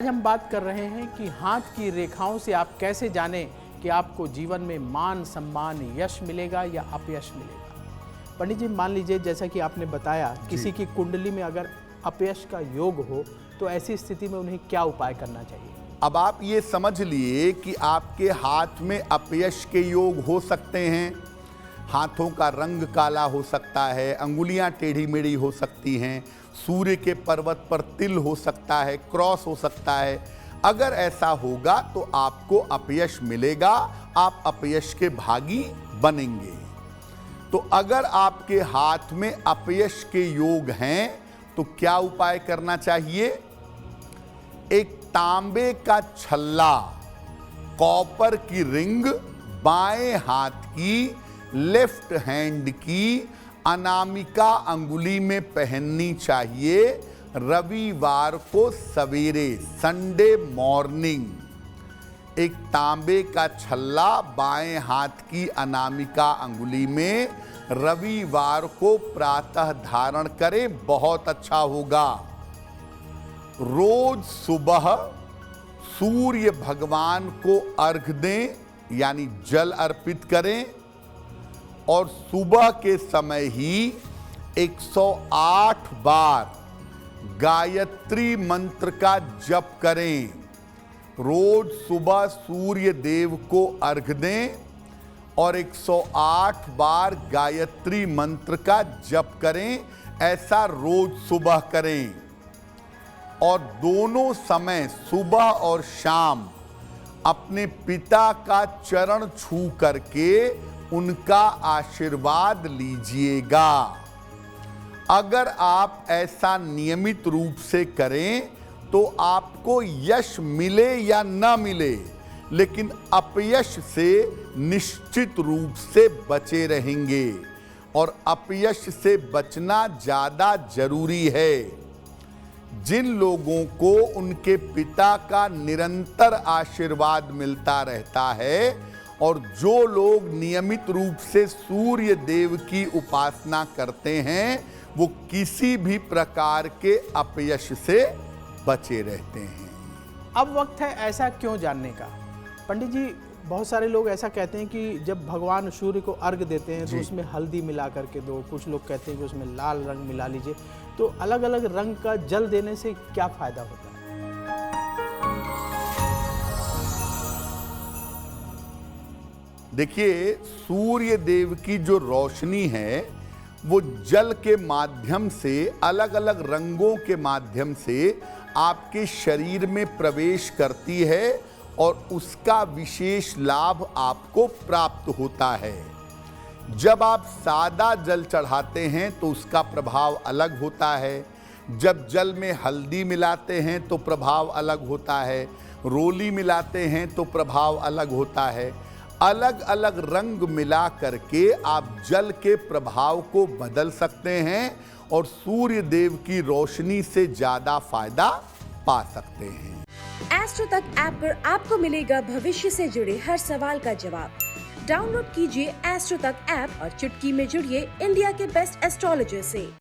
आज हम बात कर रहे हैं कि हाथ की रेखाओं से आप कैसे जानें कि आपको जीवन में मान सम्मान यश मिलेगा या अपयश मिलेगा। पंडित जी, मान लीजिए जैसा कि आपने बताया किसी की कुंडली में अगर अपयश का योग हो तो ऐसी स्थिति में उन्हें क्या उपाय करना चाहिए। अब आप ये समझ लिए कि आपके हाथ में अपयश के योग हो सकते हैं। हाथों का रंग काला हो सकता है, अंगुलियां टेढ़ी मेढ़ी हो सकती हैं, सूर्य के पर्वत पर तिल हो सकता है, क्रॉस हो सकता है। अगर ऐसा होगा तो आपको अपयश मिलेगा, आप अपयश के भागी बनेंगे। तो अगर आपके हाथ में अपयश के योग हैं तो क्या उपाय करना चाहिए। एक तांबे का छल्ला, कॉपर की रिंग बाएं हाथ की, लेफ्ट हैंड की अनामिका अंगुली में पहननी चाहिए। रविवार को सवेरे, संडे मॉर्निंग, एक तांबे का छल्ला बाएं हाथ की अनामिका अंगुली में रविवार को प्रातः धारण करें, बहुत अच्छा होगा। रोज सुबह सूर्य भगवान को अर्घ दें, यानी जल अर्पित करें, और सुबह के समय ही 108 बार गायत्री मंत्र का जप करें। रोज सुबह सूर्य देव को अर्घ दें और 108 बार गायत्री मंत्र का जप करें। ऐसा रोज सुबह करें और दोनों समय, सुबह और शाम, अपने पिता का चरण छू करके उनका आशीर्वाद लीजिएगा। अगर आप ऐसा नियमित रूप से करें तो आपको यश मिले या न मिले, लेकिन अपयश से निश्चित रूप से बचे रहेंगे। और अपयश से बचना ज़्यादा जरूरी है। जिन लोगों को उनके पिता का निरंतर आशीर्वाद मिलता रहता है और जो लोग नियमित रूप से सूर्य देव की उपासना करते हैं, वो किसी भी प्रकार के अपयश से बचे रहते हैं। अब वक्त है ऐसा क्यों जानने का। पंडित जी, बहुत सारे लोग ऐसा कहते हैं कि जब भगवान सूर्य को अर्घ देते हैं तो उसमें हल्दी मिला करके दो, कुछ लोग कहते हैं कि उसमें लाल रंग मिला लीजिए। तो अलग अलग रंग का जल देने से क्या फायदा होता है। देखिए, सूर्य देव की जो रोशनी है वो जल के माध्यम से, अलग अलग रंगों के माध्यम से आपके शरीर में प्रवेश करती है और उसका विशेष लाभ आपको प्राप्त होता है। जब आप सादा जल चढ़ाते हैं तो उसका प्रभाव अलग होता है। जब जल में हल्दी मिलाते हैं तो प्रभाव अलग होता है। रोली मिलाते हैं तो प्रभाव अलग होता है। अलग अलग रंग मिला करके आप जल के प्रभाव को बदल सकते हैं और सूर्य देव की रोशनी से ज्यादा फायदा पा सकते हैं। एस्ट्रो तक ऐप पर आपको मिलेगा भविष्य से जुड़े हर सवाल का जवाब। डाउनलोड कीजिए एस्ट्रो तक ऐप और चुटकी में जुड़िए इंडिया के बेस्ट एस्ट्रोलॉजर से।